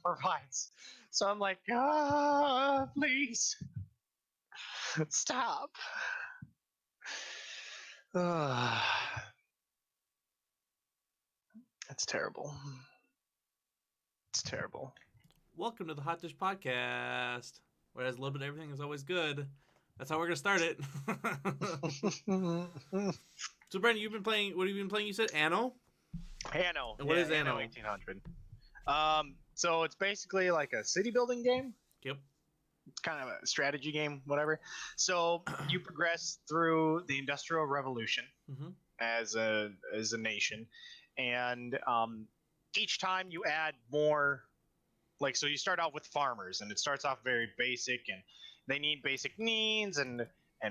provides. So I'm like, please stop. That's terrible. It's terrible. Welcome to the Hot Dish Podcast, where it has a little bit of everything is always good. That's how we're gonna start it. So, Brandon, you've been playing. What have you been playing? You said Anno. Anno. And what is Anno? 1800. So it's basically like a city building game. Yep. It's kind of a strategy game, whatever. So you progress through the Industrial Revolution as a nation, and each time you add more. Like, so you start out with farmers, and it starts off very basic, and they need basic needs and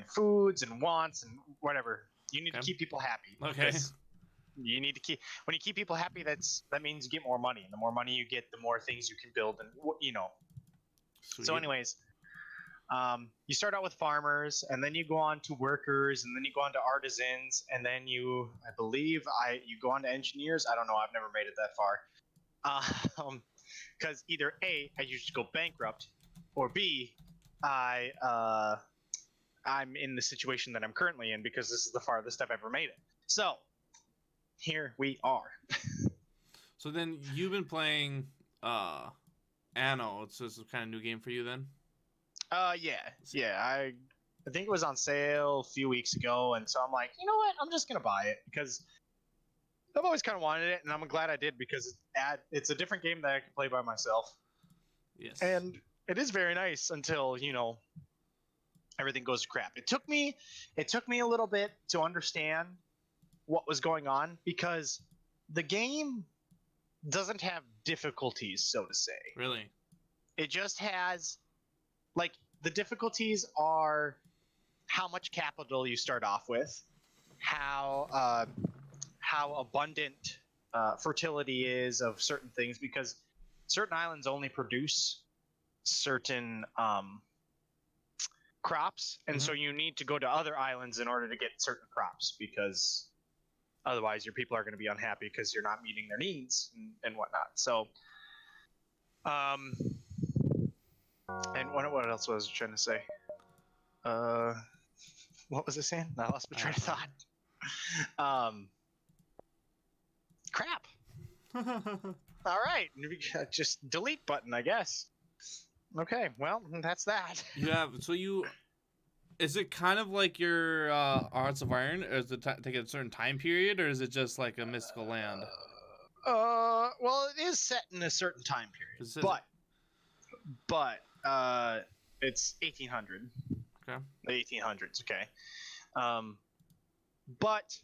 foods and wants and whatever. You need to keep people happy. Okay. You need to keep when you keep people happy. That means you get more money, and the more money you get, the more things you can build, and Sweet. So, anyways, you start out with farmers, and then you go on to workers, and then you go on to artisans, and then you go on to engineers. I don't know. I've never made it that far. Because either A, I usually go bankrupt, or B, I'm in the situation that I'm currently in because this is the farthest I've ever made it. So, here we are. So then you've been playing Anno. So this is kind of new game for you then? Yeah. I think it was on sale a few weeks ago, and so I'm like, you know what? I'm just gonna buy it because I've always kind of wanted it, and I'm glad I did because it's a different game that I can play by myself. Yes. And it is very nice until, everything goes to crap. It took me a little bit to understand what was going on because the game doesn't have difficulties, so to say. Really? It just has, like, the difficulties are how much capital you start off with, how abundant fertility is of certain things, because certain islands only produce certain crops, and so you need to go to other islands in order to get certain crops, because otherwise your people are going to be unhappy because you're not meeting their needs and whatnot. So, and what else was I trying to say? What was I saying? I lost my train of thought. Crap. All right, just delete button, I guess. Okay, well, that's that. Yeah. So is it kind of like your Hearts of Iron, or is it take a certain time period, or is it just like a mystical land? Well, it is set in a certain time period, but it's 1800. Okay. The 1800s. Okay. But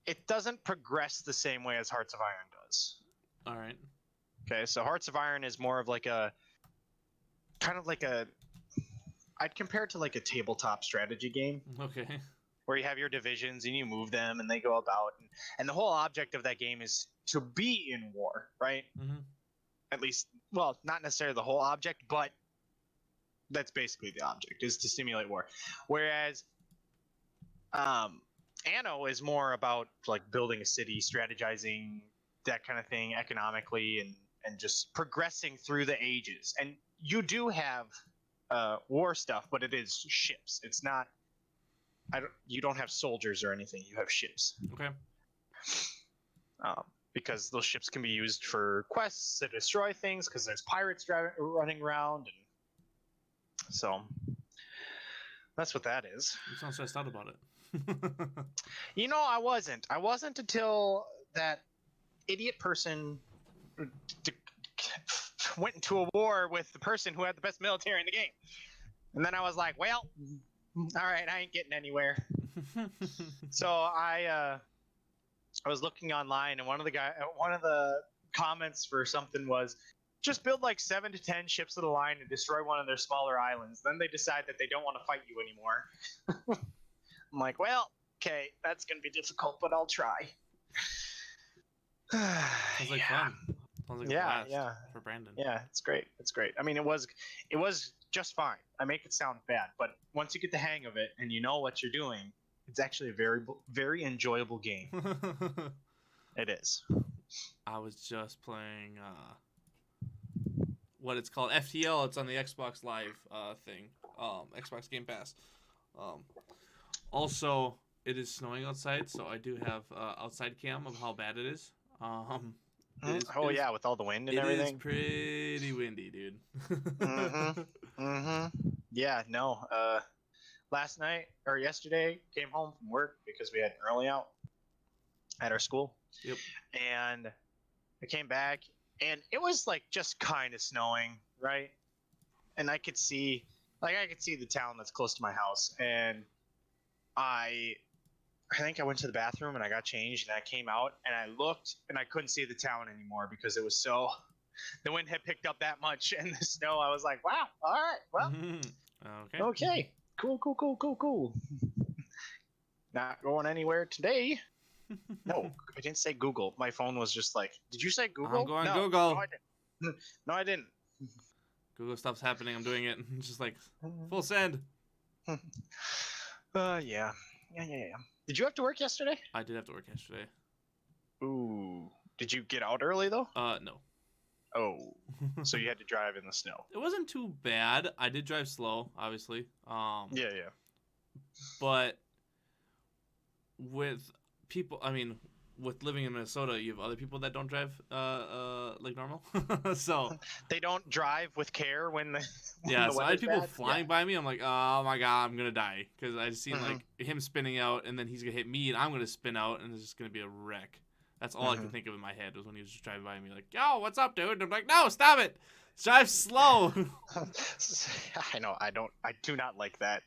it doesn't progress the same way as Hearts of Iron does. All right. Okay, so Hearts of Iron is more of like I'd compare it to like a tabletop strategy game. Okay. Where you have your divisions and you move them and they go about, and the whole object of that game is to be in war, right? At least, well, not necessarily the whole object, but that's basically the object, is to stimulate war. Whereas Anno is more about like building a city, strategizing, that kind of thing, economically, and just progressing through the ages. And you do have war stuff, but it is ships. It's not. You don't have soldiers or anything. You have ships. Okay. Because those ships can be used for quests to destroy things, because there's pirates running around, and so that's what that is. You sound stressed out about it. I wasn't until that idiot person went into a war with the person who had the best military in the game, and then I was like, well, all right, I ain't getting anywhere. So I was looking online, and one of the comments for something was, just build like 7 to 10 ships of the line and destroy one of their smaller islands. Then they decide that they don't want to fight you anymore. I'm like, well, okay, that's gonna be difficult, but I'll try. Sounds like fun. Sounds like a blast for Brandon. Yeah, it's great. I mean, it was just fine. I make it sound bad, but once you get the hang of it and you know what you're doing, it's actually a very, very enjoyable game. It is. I was just playing what it's called, FTL. It's on the Xbox Live thing, Xbox Game Pass. Also, it is snowing outside, so I do have outside cam of how bad it is. Oh yeah, with all the wind and it is everything. pretty windy, dude. Yeah, no. Last night or yesterday, came home from work because we had an early out at our school. Yep. And I came back, and it was like just kind of snowing, right? And I could see the town that's close to my house, and I think I went to the bathroom and I got changed, and I came out and I looked and I couldn't see the town anymore because it was so the wind had picked up that much and the snow. I was like, wow, all right, well, okay, cool. Not going anywhere today. No, I didn't say Google. My phone was just like, did you say Google? I'm going no, Google. No, I didn't. No, I didn't. Google stuff's happening. I'm doing it. It's just like full send. Yeah. Did you have to work yesterday? I did have to work yesterday. Ooh. Did you get out early though? No. Oh. So you had to drive in the snow. It wasn't too bad. I did drive slow, obviously. Yeah. But with people, I mean, with living in Minnesota, you have other people that don't drive like normal. So they don't drive with care when the so I had people flying by me. I'm like, oh my god, I'm gonna die because I just seen like him spinning out, and then he's gonna hit me, and I'm gonna spin out, and it's just gonna be a wreck. That's all I could think of in my head was when he was just driving by me, like, yo, what's up, dude? And I'm like, no, stop it, drive slow. I know. I do not like that.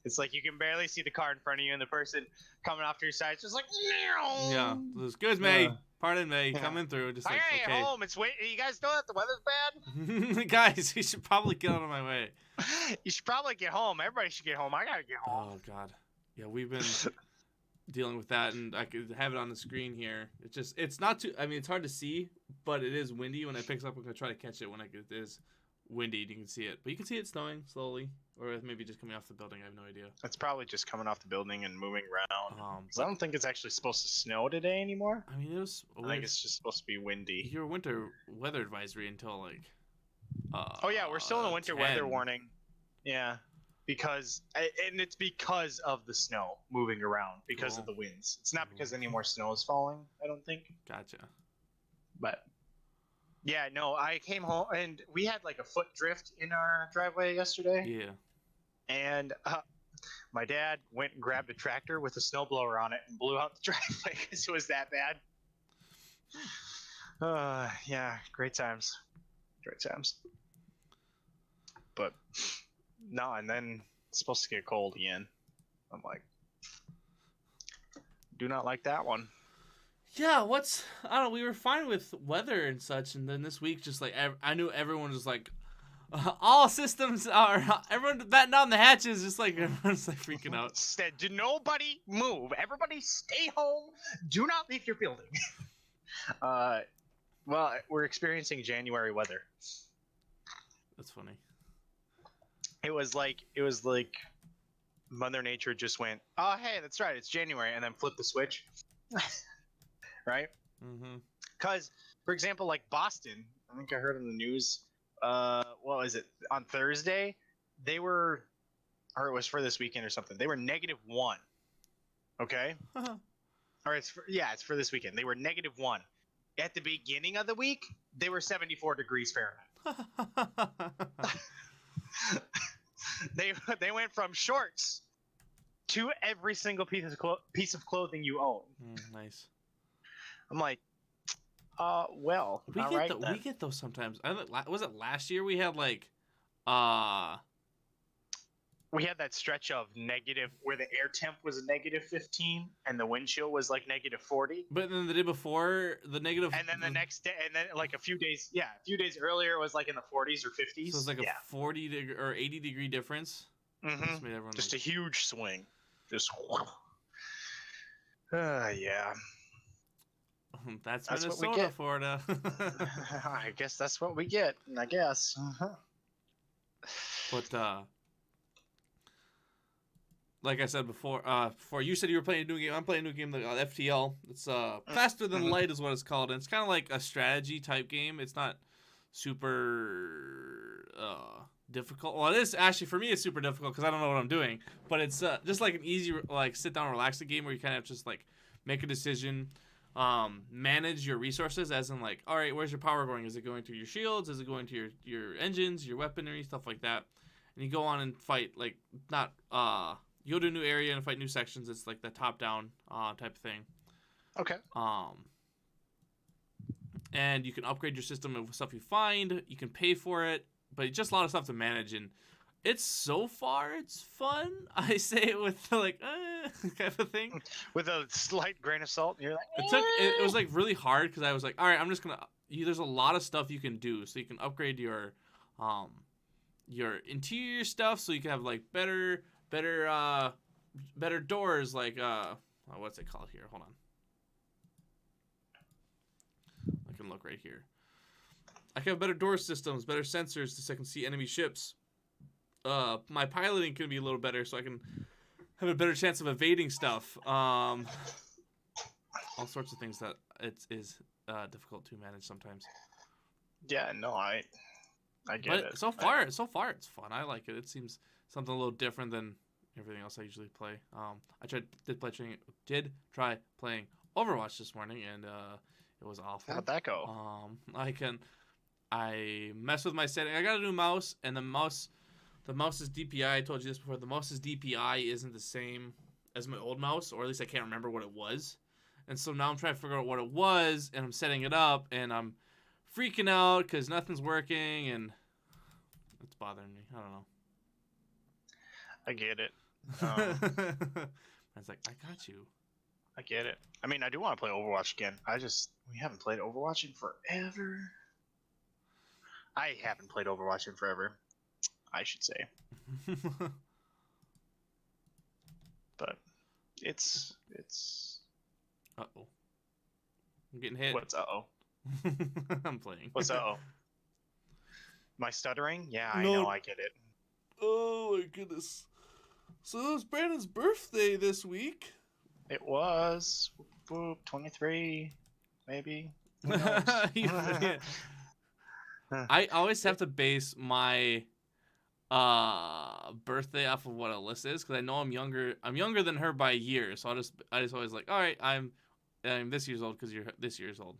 It's like you can barely see the car in front of you, and the person coming off to your side is just like, meow. Yeah, excuse me, pardon me, coming through. Just like, okay. Home. It's you guys know that the weather's bad. Guys, you should probably get out of my way. You should probably get home. Everybody should get home. I gotta get home. Oh god, yeah, we've been dealing with that, and I could have it on the screen here. It's not too. I mean, it's hard to see, but it is windy when it picks up. I'm gonna try to catch it when it is windy. You can see it, but you can see it snowing slowly. Or maybe just coming off the building. I have no idea. It's probably just coming off the building and moving around. I don't think it's actually supposed to snow today anymore. I mean, I think it's just supposed to be windy. Your winter weather advisory until like. Oh yeah, we're still in a winter weather warning. Yeah, because it's because of the snow moving around because of the winds. It's not because any more snow is falling. I don't think. Gotcha. But. Yeah, no, I came home and we had like a foot drift in our driveway yesterday. Yeah. And my dad went and grabbed a tractor with a snowblower on it and blew out the driveway because it was that bad. Yeah, great times. But no, and then it's supposed to get cold again. I'm like, do not like that one. Yeah, I don't know, we were fine with weather and such, and then this week, just like, I knew everyone was like, all systems are, everyone batten down the hatches, just like, everyone's like freaking out. Said, do nobody move. Everybody stay home. Do not leave your building. Well, we're experiencing January weather. That's funny. It was like Mother Nature just went, oh, hey, that's right, it's January, and then flipped the switch. Right? Because, for example, like Boston, I think I heard on the news, what was it, on Thursday, they were, or it was for this weekend or something, they were -1, okay? Or it's for this weekend. They were -1. At the beginning of the week, they were 74 degrees Fahrenheit. They went from shorts to every single piece of clothing you own. Nice. I'm like, well, we get those sometimes. Was it last year we had like, we had that stretch of negative where the air temp was a -15 and the wind chill was like -40. But then the day before the negative, and then the next day, and then like a few days earlier it was like in the 40s or 50s. So it's like a 40 or 80 degree difference. Just a huge swing. Just. Yeah. That's Minnesota, what we get. Florida. I guess that's what we get. I guess. But like I said before you said you were playing a new game. I'm playing a new game, FTL. It's Faster Than Light is what it's called, and it's kind of like a strategy type game. It's not super difficult. Well, it is actually for me. It's super difficult because I don't know what I'm doing. But it's just like an easy like sit down, relaxing game where you kind of just like make a decision, manage your resources, as in like, all right, where's your power going? Is it going to your shields? Is it going to your engines, your weaponry, stuff like that? And you go on and fight like not you go to a new area and fight new sections. It's like the top down type of thing. Okay. And you can upgrade your system with stuff you find. You can pay for it, but it's just a lot of stuff to manage. And it's so far, it's fun. I say it with like kind of a thing. With a slight grain of salt, you're like. It was like really hard because I was like, all right, I'm just gonna. There's a lot of stuff you can do, so you can upgrade your interior stuff, so you can have like better doors, like what's it called here? Hold on. I can look right here. I can have better door systems, better sensors so I can see enemy ships. My piloting can be a little better so I can have a better chance of evading stuff. All sorts of things that it is difficult to manage sometimes. Yeah, no, I get but it. So far it's fun. I like it. It seems something a little different than everything else I usually play. I did try playing Overwatch this morning, and it was awful. How'd that go? I messed with my setting. I got a new mouse, and the mouse's DPI. I told you this before. The mouse's DPI isn't the same as my old mouse, or at least I can't remember what it was. And so now I'm trying to figure out what it was, and I'm setting it up, and I'm freaking out because nothing's working, and it's bothering me. I don't know. I get it. I was like, I got you. I get it. I mean, I do want to play Overwatch again. We haven't played Overwatch in forever. I haven't played Overwatch in forever, I should say. But it's. Uh-oh. I'm getting hit. What's uh-oh? I'm playing. What's uh-oh? My stuttering? Yeah, I No. know, I get it. Oh my goodness. So it was Brandon's birthday this week. It was 23, maybe. Who knows? Yeah. I always have to base my birthday off of what Alyssa is because I know I'm younger. I'm younger than her by a year, so I just always like, all right, I'm this year's old because you're this year's old.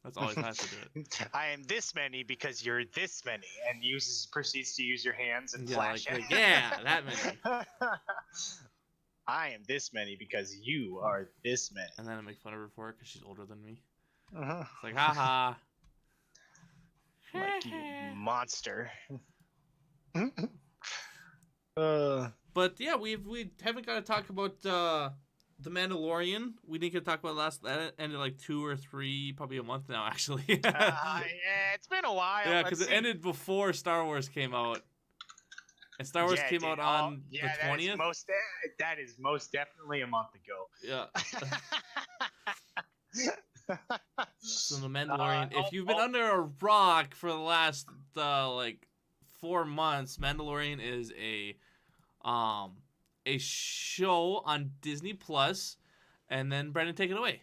That's always how I have to do it. I am this many because you're this many, and proceeds to use your hands and flash. Like, yeah, that many. I am this many because you are this many. And then I make fun of her for it because she's older than me. Uh-huh. It's like, haha. Like, you monster. But yeah, we haven't got to talk about The Mandalorian. We didn't get to talk about that ended like 2 or 3, probably a month now, actually. Yeah, it's been a while. Yeah, because it ended before Star Wars came out. And Star Wars came out on the 20th? That is most definitely a month ago. Yeah. So The Mandalorian, if you've been under a rock for the last, 4 months, Mandalorian is a show on Disney Plus, and then Brendan, take it away.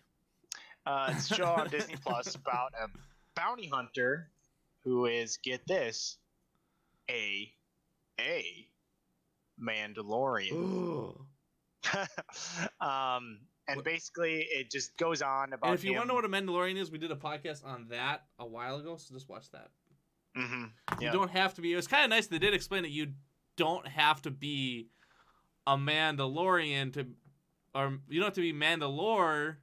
It's a show on Disney Plus about a bounty hunter who is, get this, a Mandalorian. And basically it just goes on about. And if you want to know what a Mandalorian is, we did a podcast on that a while ago, so just watch that. Mm-hmm. You don't have to be. It was kind of nice. They did explain that you don't have to be a Mandalorian or you don't have to be Mandalore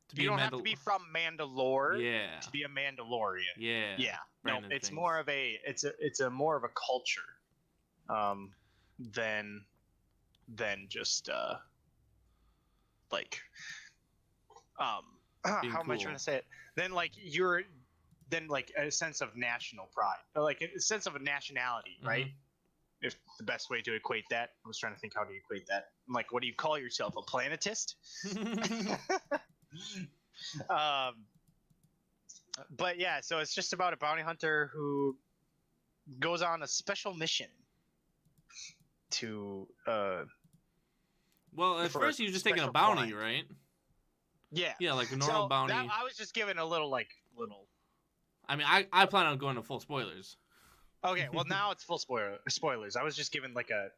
to be. You don't have to be from Mandalore. Yeah. To be a Mandalorian. Yeah. Yeah. Brandon No, it's thinks. more of a more of a culture, than just how am I trying to say it? Then a sense of national pride, or like a sense of a nationality, right? If the best way to equate that, I was trying to think how to equate that. I'm like, what do you call yourself, a planetist? But yeah, so it's just about a bounty hunter who goes on a special mission to Well, at for first he was just taking a special bounty, client. right? Yeah. Yeah, like a normal bounty. I was just giving a little I mean, I plan on going to full spoilers. Okay, well now it's full spoilers. I was just giving like a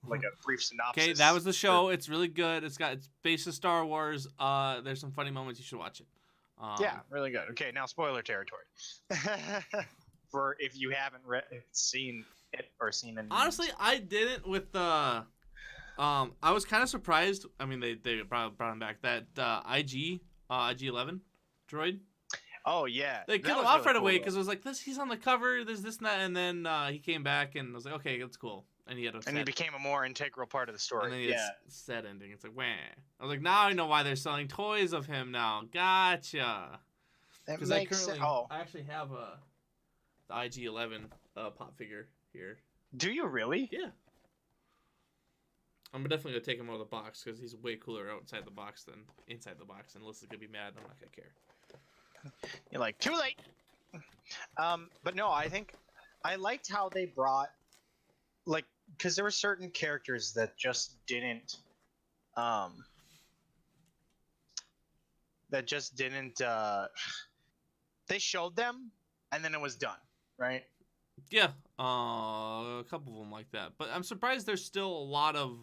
brief synopsis. Okay, that was the show. It's really good. It's based on Star Wars. There's some funny moments. You should watch it. Yeah, really good. Okay, now spoiler territory. For if you haven't seen it or seen it. Honestly, I didn't with the. I was kind of surprised. I mean, they brought him back. That IG-11 droid. Oh yeah, They killed him off right away because it was like this. He's on the cover. There's this and that, and then he came back and I was like, okay, that's cool. And he became a more integral part of the story. And then he had a sad ending. It's like, wah. I was like, now I know why they're selling toys of him now. Gotcha. Because I actually have the IG-11 pop figure here. Do you really? Yeah. I'm definitely gonna take him out of the box because he's way cooler outside the box than inside the box. And Alyssa's gonna be mad. I'm not gonna care. You're like, too late. But no, I think I liked how they brought, like, because there were certain characters that just didn't, they showed them and then it was done, right? Yeah, a couple of them like that. But I'm surprised there's still a lot of.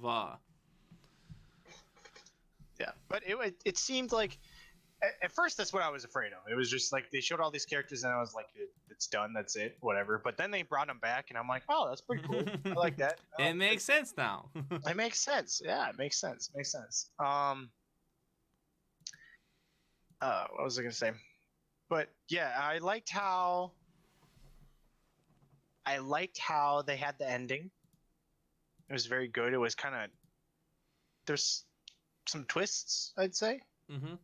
Yeah, but it seemed like. At first, that's what I was afraid of. It was just like they showed all these characters, and I was like, "It's done. That's it. Whatever." But then they brought them back, and I'm like, "Oh, that's pretty cool. I like that." It makes sense now. It makes sense. Yeah, it makes sense. Makes sense. What was I gonna say? But yeah, I liked how they had the ending. It was very good. It was kind of there's some twists, I'd say. Mm-hmm.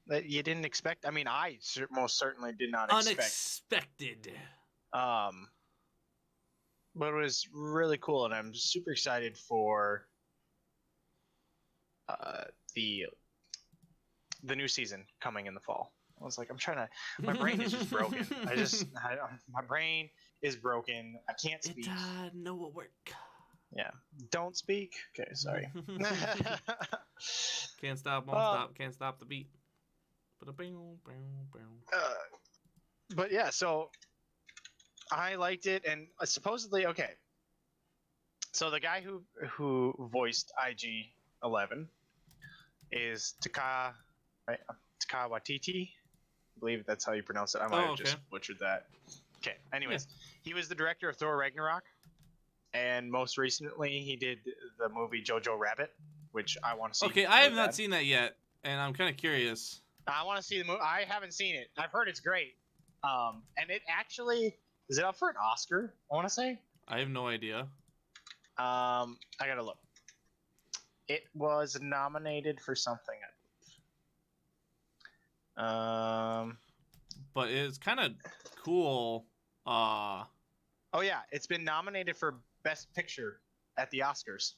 That you didn't expect. I mean, I most certainly did not expect. Unexpected. But it was really cool, and I'm super excited for the new season coming in the fall. I was like, my brain is just broken. My brain is broken. I can't speak. It no will work. Yeah. Don't speak. Okay, sorry. Can't stop, won't stop, can't stop the beat. But yeah, so I liked it, and supposedly, okay. So the guy who voiced IG-11 is Taika Waititi. I believe that's how you pronounce it. I might have just butchered that. Okay. Anyways, he was the director of Thor Ragnarok, and most recently he did the movie Jojo Rabbit, which I want to see. Okay, I have not seen that yet, and I'm kind of curious. I want to see the movie. I haven't seen it. I've heard it's great. And it actually is it up for an Oscar? I want to say. I have no idea. I gotta look. It was nominated for something. But it's kind of cool. Oh yeah, it's been nominated for Best Picture at the Oscars.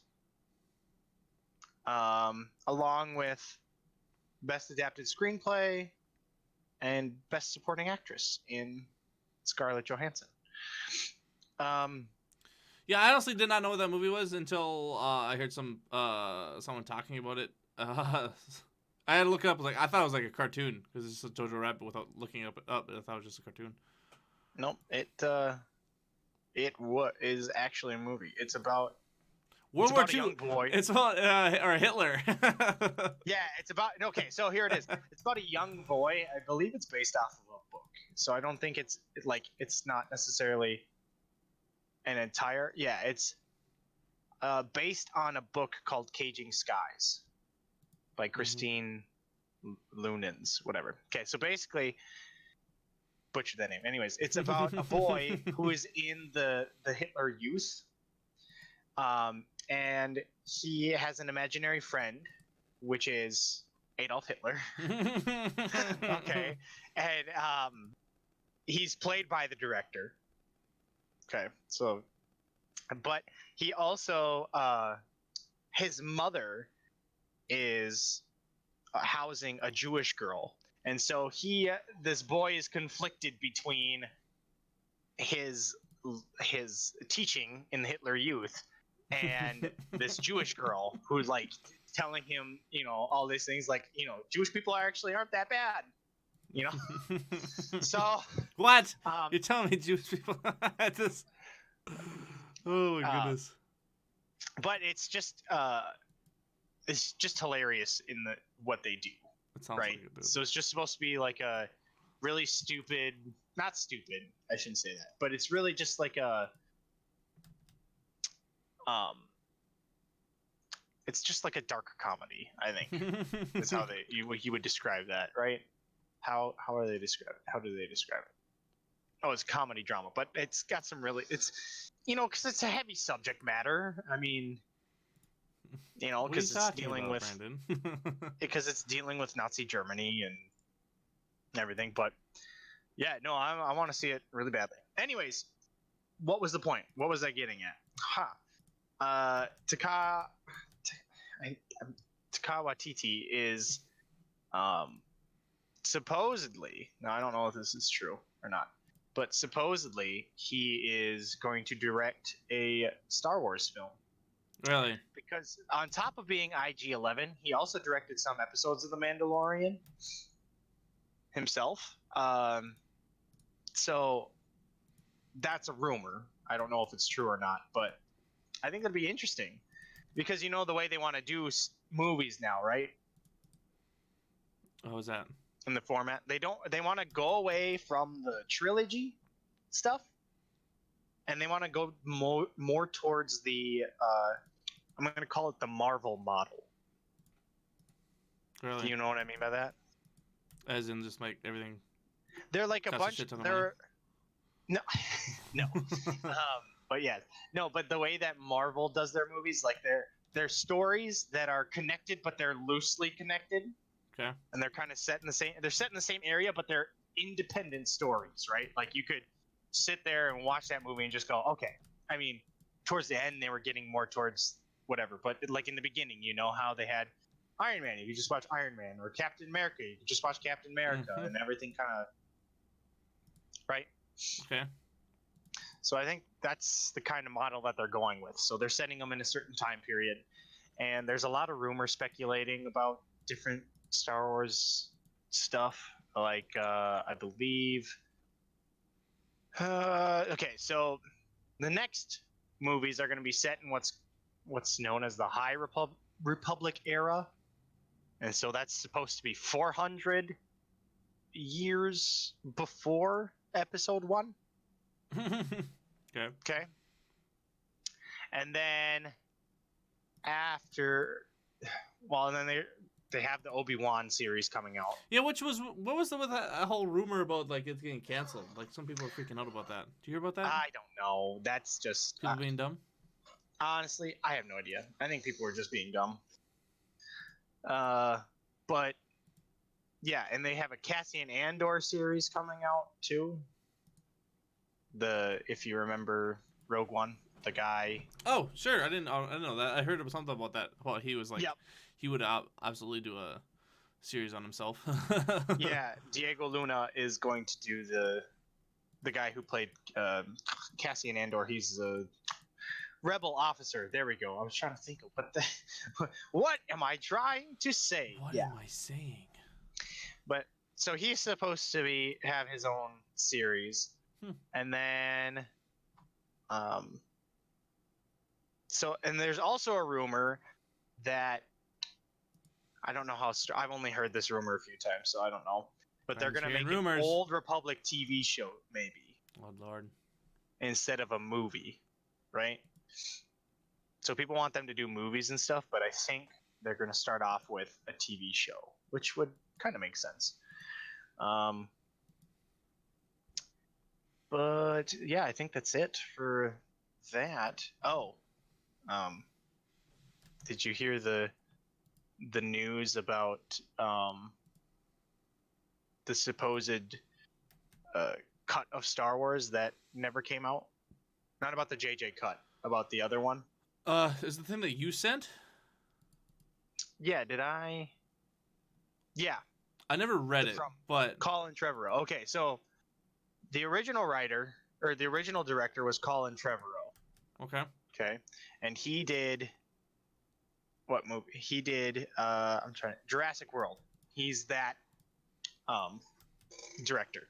Along with Best Adapted Screenplay and Best Supporting Actress in Scarlett Johansson. Yeah, I honestly did not know what that movie was until I heard someone talking about it. I had to look it up. I thought it was like a cartoon because it's a Jojo Rabbit. Without looking up, I thought it was just a cartoon. Nope, it is actually a movie. It's about World War II. Young boy. It's about or Hitler. Yeah, it's about. Okay, so here it is. It's about a young boy. I believe it's based off of a book. So I don't think it's not necessarily an entire. Yeah, it's based on a book called Caging Skies by Christine Lunens, whatever. Okay, so basically, butchered that name. Anyways, it's about a boy who is in the Hitler Youth. And he has an imaginary friend, which is Adolf Hitler. Okay. And he's played by the director. Okay. So, but he also, his mother is housing a Jewish girl. And so this boy is conflicted between his teaching in the Hitler Youth and this Jewish girl who's like telling him, all these things like, Jewish people aren't that bad. you know. So, What? um, You're telling me Jewish people? Just... Oh my goodness. but it's just hilarious in the what they do, That sounds right? like it, dude. So it's just supposed to be like a really stupid, not stupid, I shouldn't say that, but it's really just like um, it's just like a dark comedy, I think. That's how you would describe that, right? How are they describe it? How do they describe it? Oh, it's comedy drama, but it's got some really because it's a heavy subject matter. I mean, What are you because talking about, Brandon? it's dealing with Nazi Germany and everything. But yeah, no, I want to see it really badly. Anyways, what was the point? What was I getting at? Taika Waititi is supposedly, now I don't know if this is true or not, but supposedly he is going to direct a Star Wars film. Really? Because on top of being IG-11, he also directed some episodes of The Mandalorian himself. So that's a rumor. I don't know if it's true or not, but I think that'd be interesting because the way they want to do movies now, right? What was that? In the format, they want to go away from the trilogy stuff, and they want to go more towards the I'm going to call it the Marvel model. Really? Do you know what I mean by that? As in just like everything. They're like a bunch. They're no, no. But yeah, no. But the way that Marvel does their movies, like they're stories that are connected, but they're loosely connected. Okay. And they're kind of set in the same. They're set in the same area, but they're independent stories, right? Like you could sit there and watch that movie and just go, okay. I mean, towards the end, they were getting more towards whatever, but like in the beginning, how they had Iron Man, you could just watch Iron Man, or Captain America, you could just watch Captain America, and everything kind of right. Okay. So I think that's the kind of model that they're going with. So they're setting them in a certain time period, and there's a lot of rumor speculating about different Star Wars stuff. Like I believe. Okay, so the next movies are going to be set in what's known as the High Republic era, and so that's supposed to be 400 years before Episode 1. Okay. And then after, and then they have the Obi-Wan series coming out. Yeah, what was with that whole rumor about like it's getting canceled? Like some people are freaking out about that. Do you hear about that? I don't know. That's just people being dumb. Honestly, I have no idea. I think people are just being dumb. But yeah, and they have a Cassian Andor series coming out too. If you remember Rogue One, the guy. Oh, sure. I didn't know that. I heard something about that. Well, he was like, he would absolutely do a series on himself. Yeah, Diego Luna is going to do the guy who played Cassian Andor. He's a rebel officer. There we go. I was trying to think of what am I trying to say? What am I saying? But so he's supposed to have his own series, and then and there's also a rumor that I don't know how I've only heard this rumor a few times, so I don't know. But they're gonna make an Old Republic TV show, maybe. Oh Lord! Instead of a movie, right? So people want them to do movies and stuff, but I think they're gonna start off with a TV show, which would kind of make sense. But yeah, I think that's it for that. Oh, did you hear the news about the supposed cut of Star Wars that never came out? Not about the JJ cut, about the other one. Is the thing that you sent? Yeah, did I? Yeah. I never read it, but Colin Trevorrow. Okay, so the original writer or the original director was Colin Trevorrow. Okay. Okay. And he did what movie? He did Jurassic World. He's that director.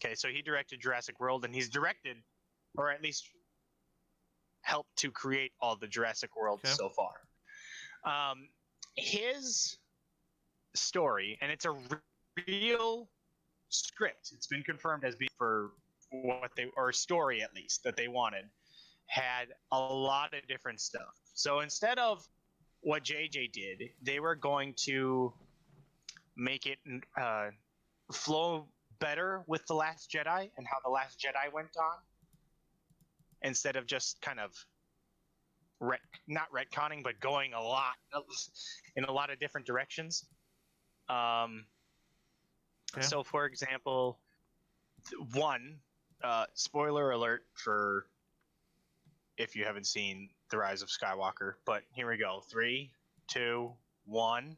Okay, so he directed Jurassic World, and he's directed, or at least helped to create all the Jurassic Worlds so far. His story, and it's a real script. It's been confirmed as being for what they, or story at least, that they wanted, had a lot of different stuff. So instead of what JJ did, they were going to make it flow better with The Last Jedi and how The Last Jedi went on, instead of just kind of not retconning, but going in a lot of different directions. So, for example, spoiler alert for if you haven't seen The Rise of Skywalker, but here we go. 3, 2, 1.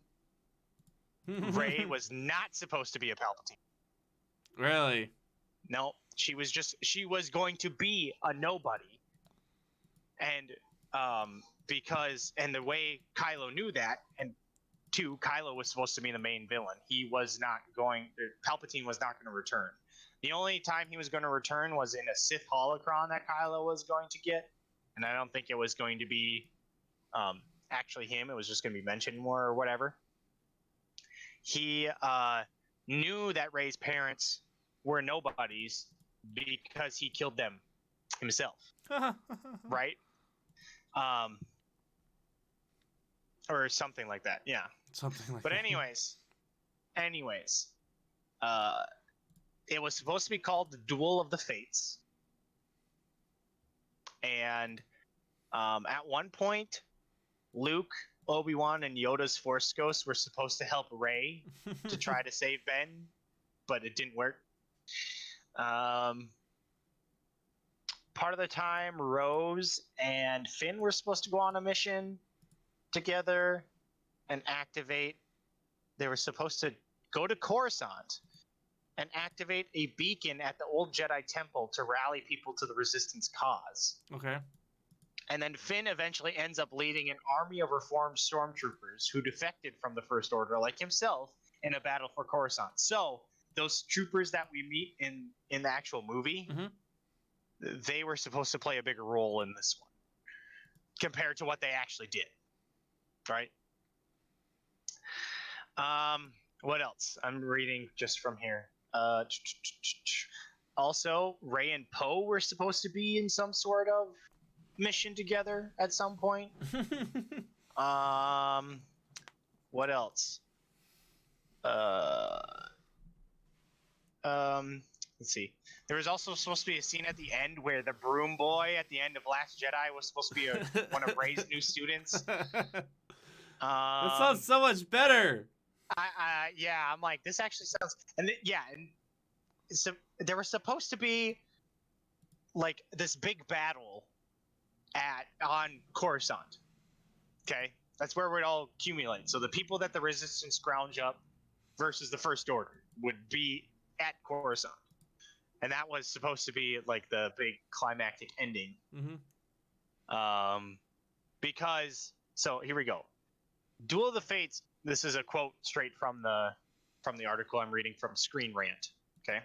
Rey was not supposed to be a Palpatine. Really? No, she was going to be a nobody. And the way Kylo knew that, and 2, Kylo was supposed to be the main villain. Palpatine was not going to return. The only time he was going to return was in a Sith holocron that Kylo was going to get, and I don't think it was going to be actually him. It was just going to be mentioned more or whatever. He knew that Rey's parents were nobodies because he killed them himself, right? Or something like that. Yeah. Something like but that. anyways, it was supposed to be called the Duel of the Fates, and at one point, Luke, Obi-Wan, and Yoda's Force Ghosts were supposed to help Rey to try to save Ben, but it didn't work. Part of the time, Rose and Finn were supposed to go on a mission together and activate. They were supposed to go to Coruscant and activate a beacon at the old Jedi Temple to rally people to the Resistance cause. Okay. And then Finn eventually ends up leading an army of reformed stormtroopers who defected from the First Order, like himself, in a battle for Coruscant. So those troopers that we meet in the actual movie, they were supposed to play a bigger role in this one compared to what they actually did, right? What else? I'm reading just from here. Also, Rey and Poe were supposed to be in some sort of mission together at some point. What else? Let's see. There was also supposed to be a scene at the end where the broom boy at the end of Last Jedi was supposed to be one of Rey's new students. That sounds so much better. I'm like, this actually sounds, and so there was supposed to be like this big battle on Coruscant. Okay, that's where it all accumulates. So the people that the Resistance scrounge up versus the First Order would be at Coruscant, and that was supposed to be like the big climactic ending. Because so here we go. Duel of the Fates. This is a quote straight from the article I'm reading from Screen Rant. Okay.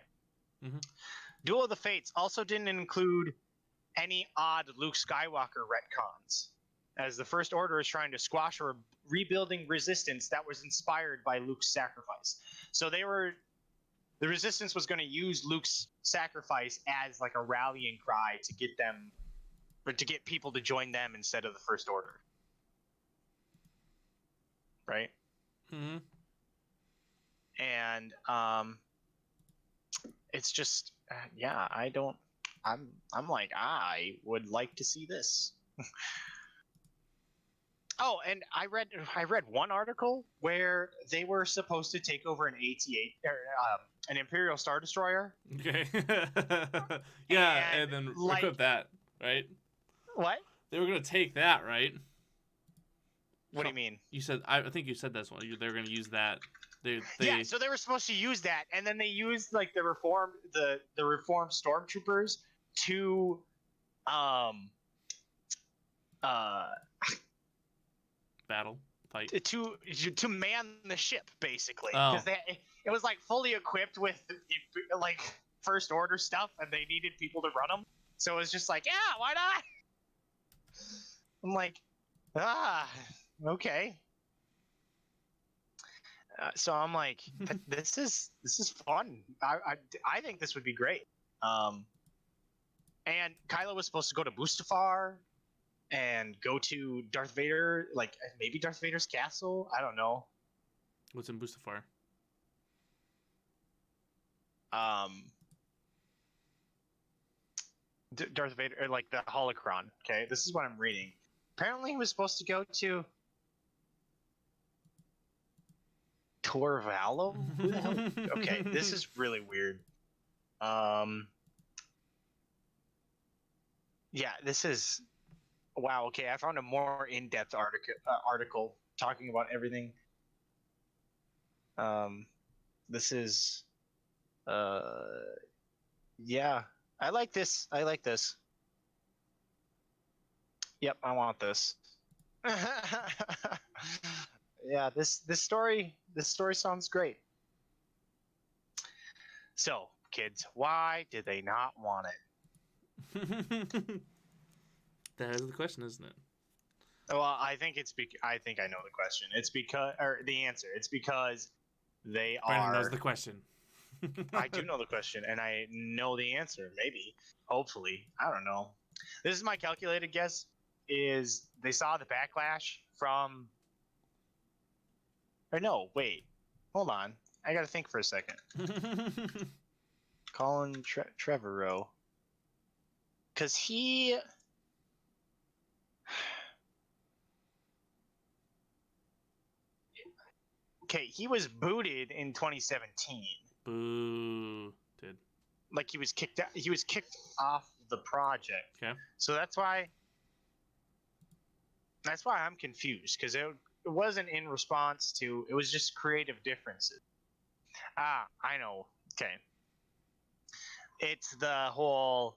Duel of the Fates also didn't include any odd Luke Skywalker retcons, as the First Order is trying to squash a rebuilding resistance that was inspired by Luke's sacrifice. So the resistance was going to use Luke's sacrifice as like a rallying cry to get people to join them instead of the First Order. Right? And it's just I'm like, I would like to see this. Oh, and I read one article where they were supposed to take over an AT-8 or an Imperial Star Destroyer. Okay. Yeah, and then equip that, right? What? They were gonna take that, right? What do you mean? You said I think you said that's one. They were gonna use that. Yeah, so they were supposed to use that, and then they used like the reformed stormtroopers to battle fight to man the ship basically, because it was like fully equipped with like first order stuff, and they needed people to run them. So it was just like, yeah, why not? I'm like, okay. So I'm like, this is fun. I think this would be great. And Kylo was supposed to go to Mustafar and go to Darth Vader, like maybe Darth Vader's castle. I don't know. What's in Mustafar? Darth Vader, or like the holocron. Okay, this is what I'm reading. Apparently, he was supposed to go to Tor Valum. Who the hell? Okay, this is really weird. Yeah, this is wow. Okay, I found a more in-depth article talking about everything. This is yeah. I like this. I like this. Yep, I want this. Yeah, this story sounds great. So, kids, why did they not want it? That is the question, isn't it? Well, I think I think I know the question. It's because, or the answer. It's because they Brandon are. knows the question. I do know the question, and I know the answer. Maybe, hopefully, I don't know. This is my calculated guess. Is they saw the backlash from. Or no, wait, hold on. I gotta think for a second. Colin Trevorrow, because he. Okay, he was booted in 2017. Boo. Did. Like he was kicked out. He was kicked off the project. Okay. So that's why. That's why I'm confused, because it wasn't in response to. It was just creative differences. Ah, I know. Okay. It's the whole,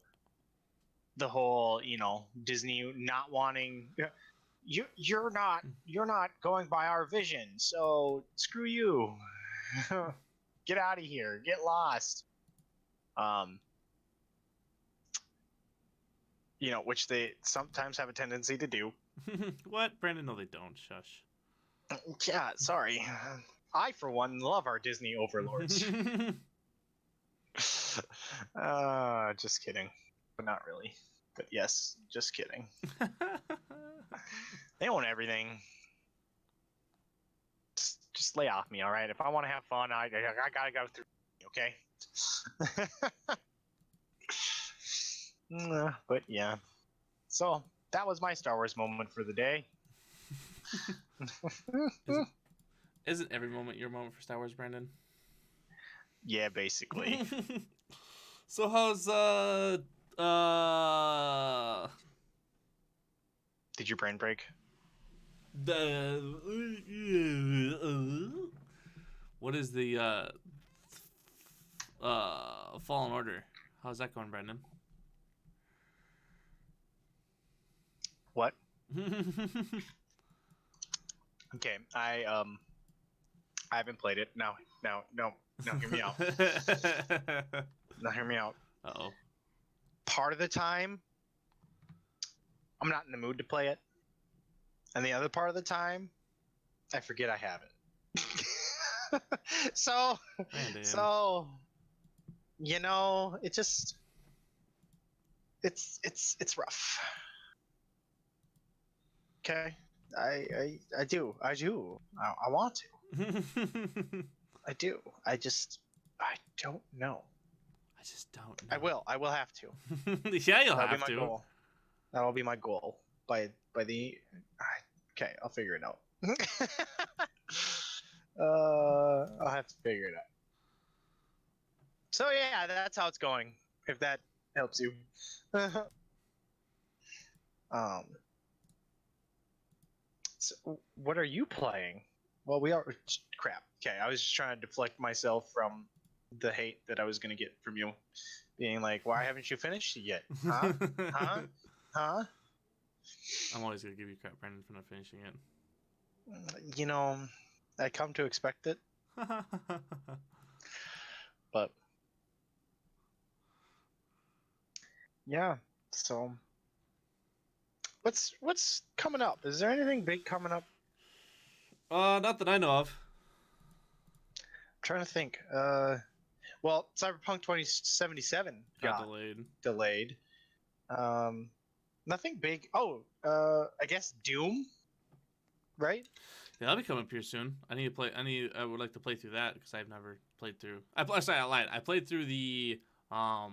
Disney not wanting. You're not going by our vision, so screw you. Get out of here. Get lost. Which they sometimes have a tendency to do. What? Brandon? No, they don't. Shush. Yeah, sorry. I, for one, love our Disney overlords. Just kidding. But not really. But yes, just kidding. They own everything. Just lay off me, all right? If I want to have fun, I gotta go through. Okay. But yeah. So that was my Star Wars moment for the day. Isn't every moment your moment for Star Wars, Brandon? Yeah, basically. So how's Did your brain break? what is the Fallen Order? How's that going, Brandon? What? Okay, I haven't played it. No, hear me out. Now hear me out. Uh-oh. Part of the time, I'm not in the mood to play it. And the other part of the time, I forget I have it. So, it just, it's rough. Okay, I want to. I do. I don't know. I just don't know. I will have to. Yeah, you'll That'll have be my to. goal. That'll be my goal by the. Okay, I'll figure it out. I'll have to figure it out. So yeah, that's how it's going. If that helps you. So what are you playing? Well, we are. Crap. Okay, I was just trying to deflect myself from the hate that I was gonna get from you, being like, "Why haven't you finished it yet? Huh? Huh? Huh?" I'm always gonna give you crap, Brandon, for not finishing it. I come to expect it. but yeah. So what's coming up? Is there anything big coming up? Not that I know of. I'm trying to think. Well, Cyberpunk 2077 Got got delayed. delayed. Nothing big. Oh, I guess Doom, right? Yeah, that'll be coming up here soon. I need to play. I would like to play through that because I've never played through. Sorry, I lied. I played through the I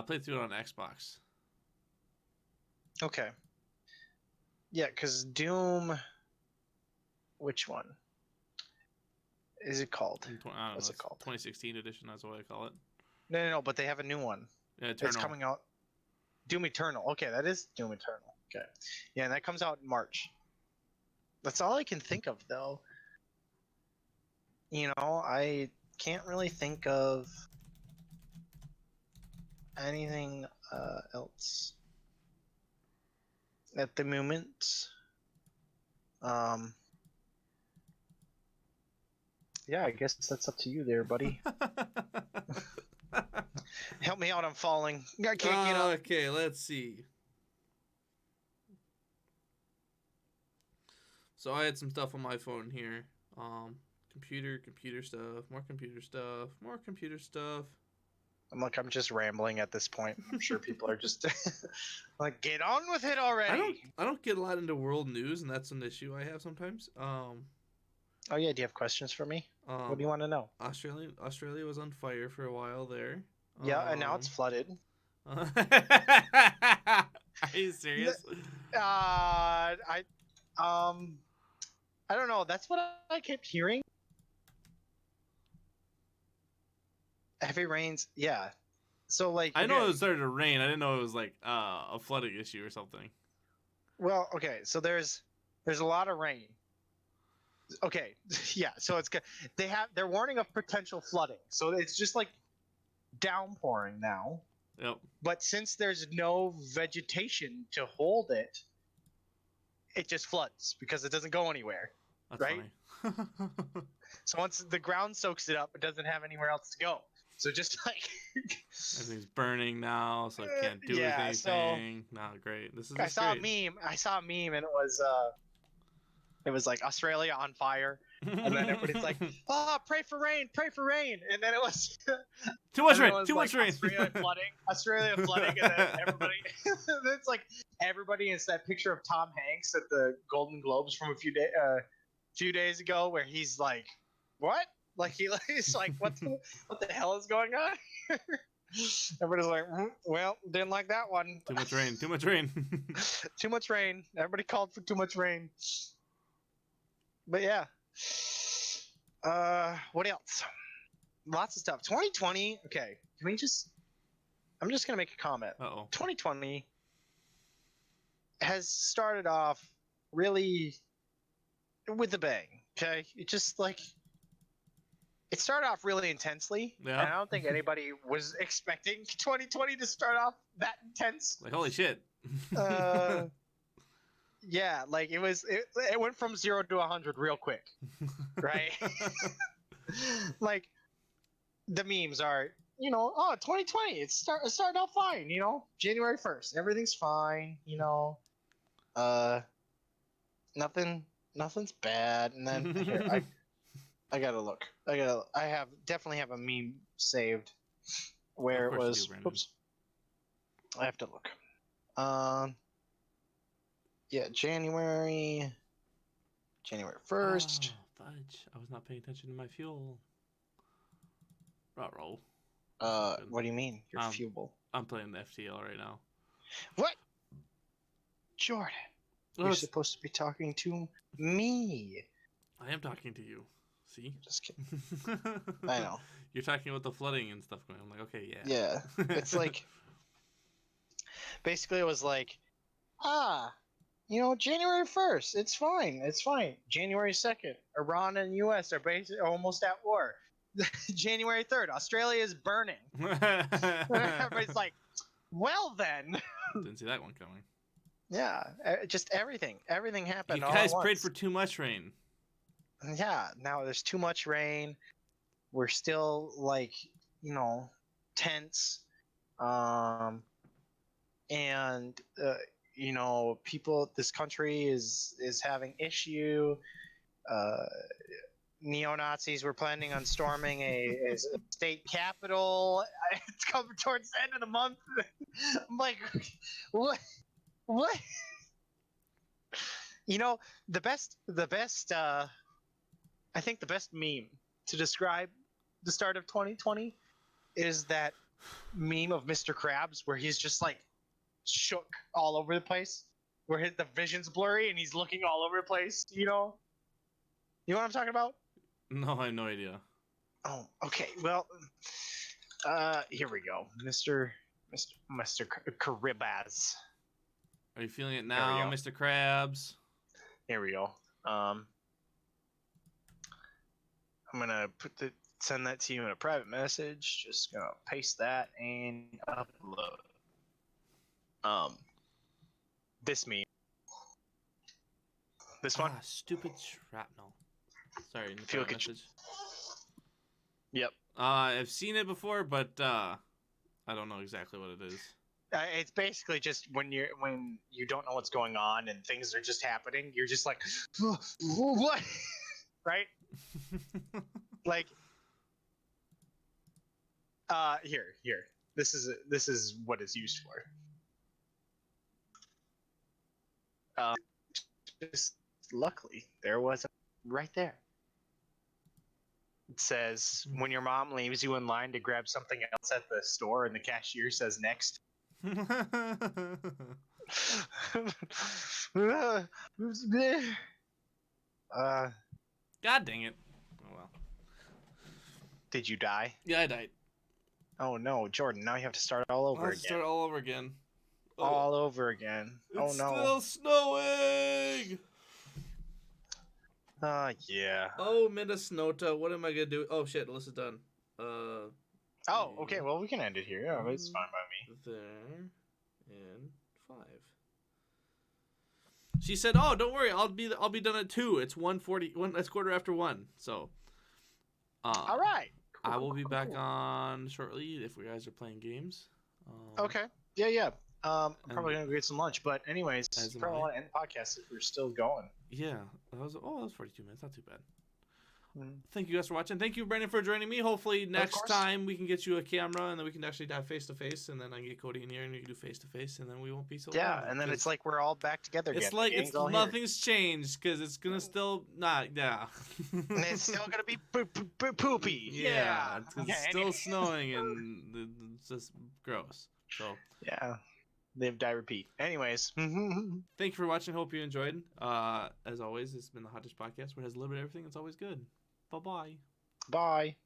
played through it on Xbox. Okay. Yeah, because Doom. Which one is it called? I don't know. What's it It's called? 2016 edition. That's what I call it. No, but they have a new one. Yeah, It's Eternal. coming out. Doom Eternal. Okay, that is Doom Eternal. Okay. Yeah, and that comes out in March. That's all I can think of, though. You know, I can't really think of anything else at the moment. Yeah, I guess that's up to you there, buddy. Help me out, I'm falling. I can't get up. Okay, let's see. So I had some stuff on my phone here. Computer stuff, more computer stuff. I'm just rambling at this point. I'm sure people are just like, get on with it already. I don't get a lot into world news, and that's an issue I have sometimes. Oh yeah, do you have questions for me? What do you want to know? Australia was on fire for a while there. Yeah, and now it's flooded. Are you serious? I don't know. That's what I kept hearing. Heavy rains, yeah. So like, I know okay. it started to rain. I didn't know it was like a flooding issue or something. Well, okay. So there's a lot of rain. Okay, yeah. So it's good. They're warning of potential flooding. So it's just like downpouring now. Yep. But since there's no vegetation to hold it, it just floods because it doesn't go anywhere. That's right? funny. So once the ground soaks it up, it doesn't have anywhere else to go. So just like everything's burning now, so it can't do anything. No, great. This is I saw great. a meme. I saw a meme, and it was like Australia on fire, and then everybody's like, "Oh, pray for rain, and then it was too much rain, Australia flooding, and then everybody. It's like everybody is that picture of Tom Hanks at the Golden Globes from a few days ago, where he's like, "What?" Like he's like, what the hell is going on? Everybody's like, well, didn't like that one. Too much rain. Too much rain. Everybody called for too much rain. But yeah. What else? Lots of stuff. 2020. Okay, I'm just gonna make a comment. 2020 has started off really with a bang. Okay, it just like. It started off really intensely, and I don't think anybody was expecting 2020 to start off that intense. Like, holy shit. Yeah, like it went from 0 to 100 real quick, right? Like, the memes are, 2020, it started out fine, January 1st, everything's fine, nothing's bad, and then here, I gotta look. I definitely have a meme saved where it was. Oops. I have to look. Yeah, January 1st. Oh, fudge! I was not paying attention to my fuel. Roll. What do you mean? Your fuel? I'm playing the FTL right now. What? Jordan, you're supposed to be talking to me. I am talking to you. See? Just kidding. I know. You're talking about the flooding and stuff going on. I'm like, okay, yeah. Yeah. It's like, basically it was like, January 1st, it's fine. January 2nd, Iran and US are basically almost at war. January 3rd, Australia is burning. Everybody's like, well then. Didn't see that one coming. Yeah, just everything happened. You guys prayed for too much rain. Yeah, now there's too much rain. we're still like, tense. And people, this country is having issue. Uh, Neo-Nazis were planning on storming a state capital. It's coming towards the end of the month. I'm like, what? What? The best. I think the best meme to describe the start of 2020 is that meme of Mr. Krabs where he's just like shook all over the place, where the vision's blurry and he's looking all over the place. You know what I'm talking about? No, I have no idea. Oh, okay. Well, here we go, Mr. Krabs. Are you feeling it now, Mr. Krabs? Here we go. I'm gonna send that to you in a private message. Just gonna paste that and upload. This meme. This one. Stupid shrapnel. Sorry, in the Feel private like message. Yep. I've seen it before, but I don't know exactly what it is. It's basically just when you don't know what's going on and things are just happening, you're just like, what? Right? Like, here. This is what it's used for. Just luckily, there was right there. It says, when your mom leaves you in line to grab something else at the store and the cashier says next. God dang it. Oh well. Did you die? Yeah, I died. Oh no, Jordan, now you have to start all over again. Start all over again. All over again. It's oh no. still snowing! Yeah. Oh, Minnesota, what am I gonna do? Oh shit, Alyssa's done. Oh, okay, well we can end it here. Yeah, it's fine by me. There and 5. She said, "Oh, don't worry, I'll be done at 2. It's 1:40. It's quarter after 1." So, all right. Cool, I will be back on shortly if you guys are playing games. Okay. Yeah. I'm probably gonna go get some lunch, but anyways, probably want to end the podcast if we're still going. Yeah, that was 42 minutes. Not too bad. Thank you guys for watching. Thank you, Brandon, for joining me. Hopefully next time we can get you a camera and then we can actually dive face to face, and then I can get Cody in here and we can do face to face, and then we won't be so lonely, and then it's like we're all back together again. It's like nothing's changed because it's gonna still not and it's still gonna be poopy. Yeah. It's still snowing and it's just gross. So yeah. Live, die, repeat. Anyways. Thank you for watching. Hope you enjoyed. As always, it's been the Hot Dish Podcast where it has a little bit of everything. It's always good. Bye-bye. Bye.